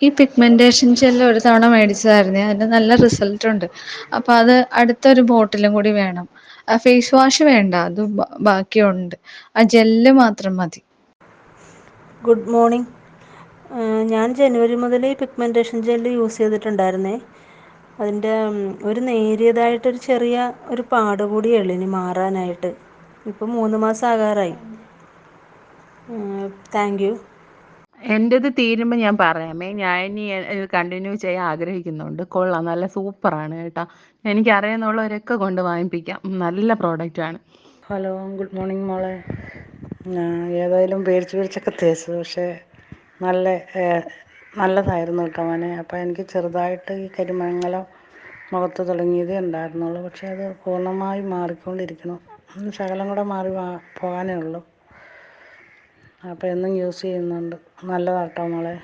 ഈ pigmentation gel ഒരു തവണ മേടിച്ചതായിരുന്നേ. അതിന്റെ നല്ല റിസൾട്ട് ഉണ്ട്. അപ്പൊ അത് അടുത്തൊരു ബോട്ടിലും കൂടി വേണം. ഫേസ് വാഷ് വേണ്ട. അത് ബാക്കിയുണ്ട്. ആ ജെല്ല് മാത്രം മതി. Good morning. ഞാൻ ജനുവരി മുതൽ ഈ പിഗ്മെൻറ്റേഷൻ ജെല്ല് യൂസ് ചെയ്തിട്ടുണ്ടായിരുന്നേ. അതിൻ്റെ ഒരു നേരിയതായിട്ടൊരു ചെറിയ ഒരു പാട് കൂടിയേ ഉള്ളൂ ഇനി മാറാനായിട്ട്. ഇപ്പം 3 മാസം ആകാറായി. Thank you. എൻ്റെത് തീരുമ്പോൾ ഞാൻ പറയാമേ. ഞാൻ ഇനി ഇത് കണ്ടിന്യൂ ചെയ്യാൻ ആഗ്രഹിക്കുന്നുണ്ട്. കൊള്ളാം, നല്ല സൂപ്പറാണ് കേട്ടോ. എനിക്കറിയാവുന്നവരൊക്കെ കൊണ്ട് വാങ്ങിപ്പിക്കാം. നല്ല പ്രോഡക്റ്റാണ്. ഹലോ, ഗുഡ് മോർണിംഗ് മോളെ. ഏതായാലും പേടിച്ചൊക്കെ തേച്ചു, പക്ഷേ നല്ല നല്ലതായിരുന്നു കേട്ടോ മോനെ. അപ്പോൾ എനിക്ക് ചെറുതായിട്ട് ഈ കരിമങ്ങലം മുഖത്ത് തുടങ്ങിയതേ ഉണ്ടായിരുന്നുള്ളൂ. പക്ഷേ അത് പൂർണ്ണമായി മാറിക്കൊണ്ടിരിക്കണം. ശകലം കൂടെ മാറി പോകാനേ ഉള്ളൂ. അപ്പോൾ എന്നും യൂസ് ചെയ്യുന്നുണ്ട്. നല്ലതാട്ടോ മോളെ.